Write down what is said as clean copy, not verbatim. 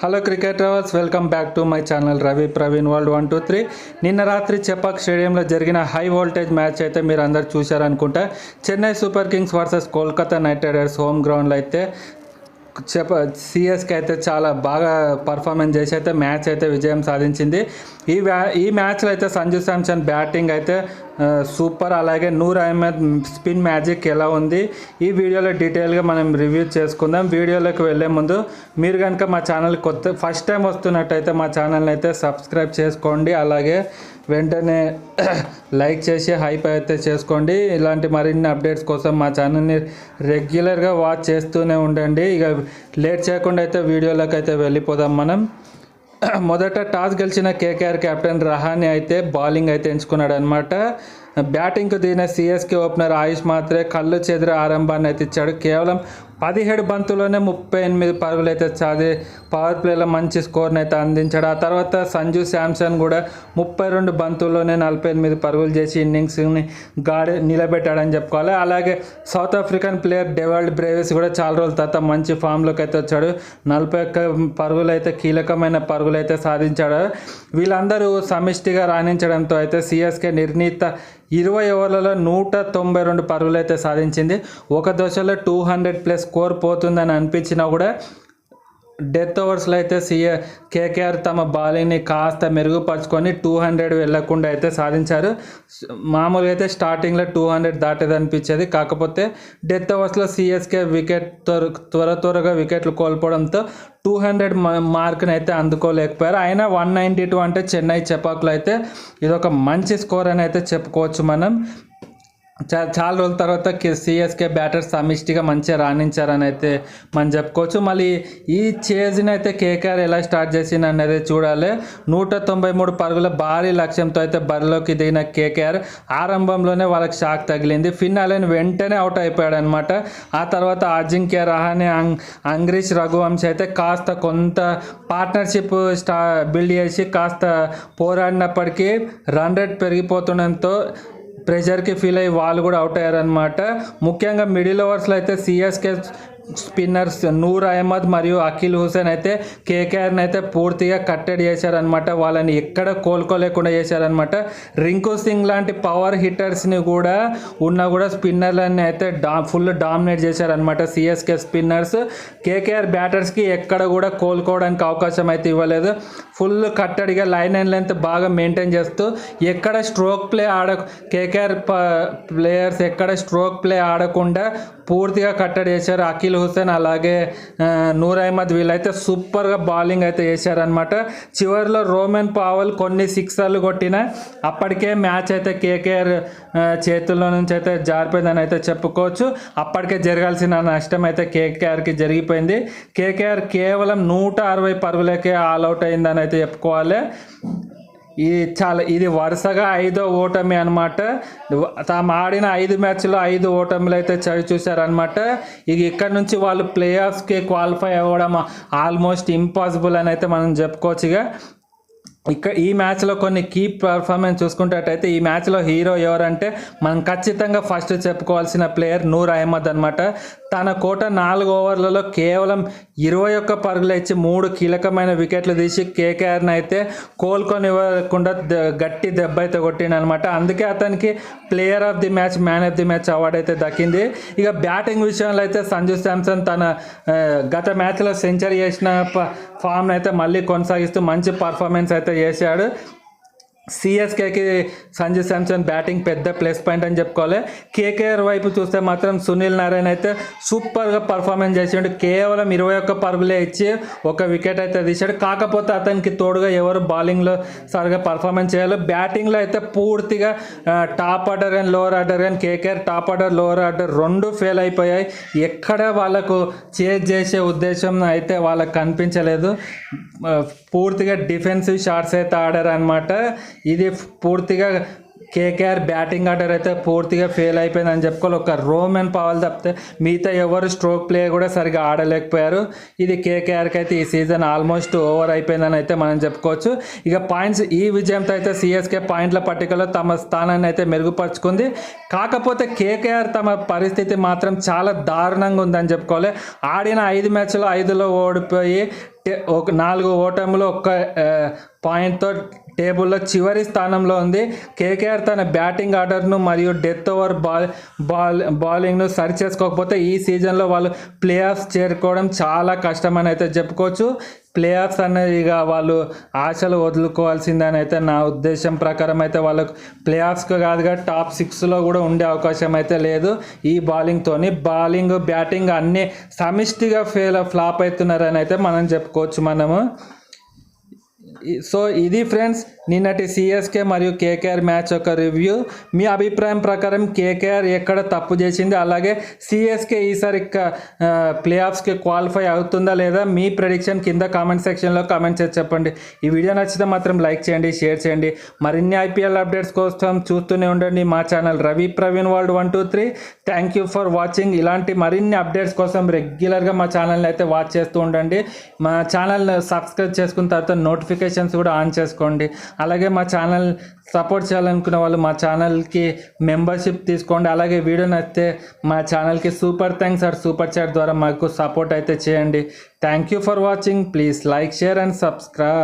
Hello cricket lovers, welcome back to my channel Ravi Praveen world 123. నిన్న రాత్రి చెపాక్ స్టేడియంలో జరిగిన హై వోల్టేజ్ మ్యాచ్ అయితే మీరు అందరు చూశారనుకుంటా. Chennai super kings versus Kolkata knight riders home గ్రౌండ్లో అయితే సిఎస్కే అయితే చాలా బాగా పర్ఫార్మెన్స్ చేసి అయితే మ్యాచ్ అయితే విజయం సాధించింది. ఈ మ్యాచ్లో అయితే సంజు శాంసన్ బ్యాటింగ్ అయితే సూపర్, అలాగే నూర్ అహ్మద్ స్పిన్ మ్యాజిక్ ఎలా ఉంది ఈ వీడియోలో డీటెయిల్గా మనం రివ్యూ చేసుకుందాం. వీడియోలోకి వెళ్ళే ముందు మీరు కనుక మా ఛానల్ ఫస్ట్ టైం వస్తున్నట్టయితే మా ఛానల్ని అయితే సబ్స్క్రైబ్ చేసుకోండి, అలాగే వెంటనే లైక్ చేసి హైప్ అయితే చేసుకోండి. ఇలాంటి మరిన్ని అప్డేట్స్ కోసం మా ఛానల్ని రెగ్యులర్గా వాచ్ చేస్తూనే ఉండండి. ఇక లేట్ చేయకుండా అయితే వీడియోలోకి అయితే వెళ్ళిపోదాం మనం. మొదట టాస్ గెలిచిన కేకేఆర్ కెప్టెన్ రహానే అయితే బౌలింగ్ అయితే ఎంచుకున్నాడు అనమాట. బ్యాటింగ్కు దిగిన సిఎస్కే ఓపెనర్ ఆయుష్ మాత్రే కళ్ళు చెదిరే ఆరంభాన్ని అయితే ఇచ్చాడు. కేవలం 17 బంతుల్లోనే 38 పరుగులు అయితే పవర్ ప్లేలో మంచి స్కోర్ని అయితే అందించాడు. ఆ తర్వాత సంజు శాంసన్ కూడా 32 బంతుల్లోనే 48 పరుగులు చేసి ఇన్నింగ్స్ని నిలబెట్టాడని చెప్పుకోవాలి. అలాగే south African player David Brevis కూడా చాలా రోజుల తర్వాత మంచి ఫామ్లోకి అయితే వచ్చాడు. 41 పరుగులు అయితే కీలకమైన పరుగులు అయితే సాధించాడు. వీళ్ళందరూ సమిష్టిగా రాణించడంతో అయితే సిఎస్కే నిర్ణీత 20 ఓవర్లలో 192 పరుగులు అయితే సాధించింది. ఒక దశలో 200+ స్కోర్ పోతుందని అనిపించినా కూడా డెత్ ఓవర్స్లో అయితే కేకేఆర్ తమ బౌలింగ్ని కాస్త మెరుగుపరుచుకొని 200 వెళ్లకుండా అయితే సాధించారు. మామూలుగా అయితే స్టార్టింగ్లో 200 దాటేది అనిపించేది, కాకపోతే డెత్ ఓవర్స్లో సిఎస్కే త్వరగా వికెట్లు కోల్పోవడంతో 200 మార్క్ని అయితే అందుకోలేకపోయారు. అయినా 192 అంటే చెన్నై చెపాక్లో అయితే ఇదొక మంచి స్కోర్ అని అయితే చెప్పుకోవచ్చు మనం. చాలా రోజుల తర్వాత సిఎస్కే బ్యాటర్స్ సమిష్టిగా మంచిగా రాణించారని అయితే మనం చెప్పుకోవచ్చు. మళ్ళీ ఈ చేజ్ని అయితే కేకేఆర్ ఎలా స్టార్ట్ చేసింది అనేది చూడాలి. 193 పరుగుల భారీ లక్ష్యంతో అయితే బరిలోకి దిగిన కేకేఆర్ ఆరంభంలోనే వాళ్ళకి షాక్ తగిలింది. ఫినాలేని వెంటనే అవుట్ అయిపోయాడు అనమాట. ఆ తర్వాత అజింక్య రహానే, అంగ్రీష్ రఘువంశీ అయితే కాస్త కొంత పార్ట్నర్షిప్ బిల్డ్ చేసి కాస్త పోరాడినప్పటికీ రన్ రేట్ పెరిగిపోతుండడంతో ప్రెషర్కి ఫీల్ అయ్యి వాళ్ళు కూడా అవుట్ అయ్యారనమాట. ముఖ్యంగా మిడిల్ ఓవర్స్లో అయితే సిఎస్కే స్పిన్నర్స్ నూర్ అహ్మద్ మరియు అఖిల్ హుసేన్ అయితే కేకేఆర్ని అయితే పూర్తిగా కట్టడి చేశారనమాట. వాళ్ళని ఎక్కడ కోలుకోలేకుండా చేశారనమాట. రింకు సింగ్ లాంటి పవర్ హిట్టర్స్ని కూడా స్పిన్నర్లని అయితే ఫుల్ డామినేట్ చేశారనమాట సిఎస్కే స్పిన్నర్స్. కేకేఆర్ బ్యాటర్స్కి ఎక్కడ కూడా కోలుకోవడానికి అవకాశం అయితే ఇవ్వలేదు. ఫుల్ కట్టడిగా లైన్ అండ్ లెంత్ బాగా మెయింటైన్ చేస్తూ ఎక్కడ స్ట్రోక్ ప్లే కేకేఆర్ ప్లేయర్స్ ఎక్కడ స్ట్రోక్ ప్లే ఆడకుండా పూర్తిగా కట్టడి చేశారు. అఖిల్ హుసేన్ అలాగే నూర్ అహ్మద్ వీళ్ళైతే సూపర్గా బౌలింగ్ అయితే చేశారనమాట. చివరిలో రోమన్ పావెల్ కొన్ని సిక్సర్లు కొట్టిన అప్పటికే మ్యాచ్ అయితే కేకేఆర్ చేతుల్లో నుంచి అయితే జారిపోయిందని అయితే చెప్పుకోవచ్చు. అప్పటికే జరగాల్సిన నష్టం అయితే కేకేఆర్కి జరిగిపోయింది. కేకేఆర్ కేవలం 160 పరుగులకే ఆల్అవుట్ అయిందని అయితే చెప్పుకోవాలి. ఇది వరుసగా 5వ ఓటమి అనమాట. తాము ఆడిన 5 మ్యాచ్లో 5 ఓటమిలు అయితే చవి చూశారనమాట. ఇక్కడ నుంచి వాళ్ళు ప్లే ఆఫ్స్కి క్వాలిఫై అవ్వడం ఆల్మోస్ట్ ఇంపాసిబుల్ అని అయితే మనం చెప్పుకోవచ్చు. ఈ మ్యాచ్లో కొన్ని కీ పర్ఫార్మెన్స్ చూసుకున్నట్టయితే ఈ మ్యాచ్లో హీరో ఎవరంటే మనం ఖచ్చితంగా ఫస్ట్ చెప్పుకోవాల్సిన ప్లేయర్ నూర్ అహ్మద్ అనమాట. తన కోట 4 ఓవర్లలో కేవలం 21 పరుగులు ఇచ్చి 3 కీలకమైన వికెట్లు తీసి కేకేఆర్ని అయితే కోలుకొనివ్వకుండా గట్టి దెబ్బ అయితే కొట్టిండనమాట. అందుకే అతనికి player of the match, man of the match award అయితే దక్కింది. ఇక బ్యాటింగ్ విషయంలో అయితే సంజు శాంసన్ తన గత మ్యాచ్లో సెంచరీ చేసిన ఫామ్ని అయితే మళ్ళీ కొనసాగిస్తూ మంచి పర్ఫార్మెన్స్ అయితే చేశాడు. సిఎస్కేకి సంజు శాంసన్ బ్యాటింగ్ పెద్ద ప్లస్ పాయింట్ అని చెప్పుకోవాలి. కేకేఆర్ వైపు చూస్తే మాత్రం సునీల్ నారాయణ అయితే సూపర్గా పర్ఫార్మెన్స్ చేసాడు. కేవలం 21 పరుగులే ఇచ్చి 1 వికెట్ అయితే తీశాడు. కాకపోతే అతనికి తోడుగా ఎవరు బౌలింగ్లో సరిగా పర్ఫార్మెన్స్ చేయాలి. బ్యాటింగ్లో అయితే పూర్తిగా top order and lower order కానీ KKR top order lower order 2 fail అయిపోయాయి. ఎక్కడ వాళ్ళకు చేజ్ చేసే ఉద్దేశం అయితే వాళ్ళకు కనిపించలేదు. పూర్తిగా డిఫెన్సివ్ షాట్స్ అయితే ఆడారు అనమాట. ఇది పూర్తిగా కేకేఆర్ బ్యాటింగ్ ఆర్డర్ అయితే పూర్తిగా ఫెయిల్ అయిపోయిందని చెప్పుకోవాలి. ఒక రోమన్ పావెల్ తప్పితే మిగతా ఎవరు స్ట్రోక్ ప్లే కూడా సరిగా ఆడలేకపోయారు. ఇది కేకేఆర్కి అయితే ఈ సీజన్ ఆల్మోస్ట్ ఓవర్ అయిపోయిందని అయితే మనం చెప్పుకోవచ్చు. ఇక పాయింట్స్ ఈ విజయంతో అయితే సిఎస్కే పాయింట్ల పట్టికలో తమ స్థానాన్ని అయితే మెరుగుపరుచుకుంది. కాకపోతే కేకేఆర్ తమ పరిస్థితి మాత్రం చాలా దారుణంగా ఉందని చెప్పుకోవాలి. ఆడిన 5 మ్యాచ్లో 5లో ఓడిపోయి ఒక 4 ఓటములు ఒక్క పాయింట్తో టేబుల్లో చివరి స్థానంలో ఉంది. కేకేఆర్ తన బ్యాటింగ్ ఆర్డర్ను మరియు డెత్ ఓవర్ బౌలింగ్ను సరి చేసుకోకపోతే ఈ సీజన్లో వాళ్ళు ప్లే ఆఫ్స్ చేరుకోవడం చాలా కష్టమని అయితే చెప్పుకోవచ్చు. ప్లే ఆఫ్స్ అనేది ఇక వాళ్ళు ఆశలు వదులుకోవాల్సిందని అయితే నా ఉద్దేశం ప్రకారం అయితే వాళ్ళకు ప్లే ఆఫ్స్కి కాదుగా టాప్ 6లో కూడా ఉండే అవకాశం అయితే లేదు. ఈ బాలింగ్ బ్యాటింగ్ అన్నీ సమిష్టిగా ఫ్లాప్ అవుతున్నారని అయితే మనం చెప్పుకోవచ్చు మనము. సో ఇది ఫ్రెండ్స్ నిన్నటి సిఎస్కే మరియు కేకేఆర్ మ్యాచ్ యొక్క రివ్యూ. మీ అభిప్రాయం ప్రకారం కేకేఆర్ ఎక్కడ తప్పు చేసింది, అలాగే సిఎస్కే ఈసారి ప్లే ఆఫ్స్కి క్వాలిఫై అవుతుందా లేదా, మీ ప్రెడిక్షన్ కింద కామెంట్ సెక్షన్లో కామెంట్ చేసి చెప్పండి. ఈ వీడియో నచ్చితే మాత్రం లైక్ చేయండి, షేర్ చేయండి. మరిన్ని ఐపీఎల్ అప్డేట్స్ కోసం చూస్తూనే ఉండండి మా channel Ravi Praveen world 123. Thank you for watching. ఇలాంటి మరిన్ని అప్డేట్స్ కోసం రెగ్యులర్గా మా ఛానల్ని అయితే వాచ్ చేస్తూ ఉండండి. మా ఛానల్ని సబ్స్క్రైబ్ చేసుకున్న తర్వాత నోటిఫికేషన్స్ కూడా ఆన్ చేసుకోండి. అలాగే మా ఛానల్ సపోర్ట్ చేయాలనుకునే వాళ్ళు మా ఛానల్కి మెంబర్షిప్ తీసుకోండి. అలాగే వీడియో నచ్చితే మా ఛానల్కి super thanks or super chat ద్వారా మాకు సపోర్ట్ అయితే చేయండి. Thank you for watching. Please like, share and subscribe.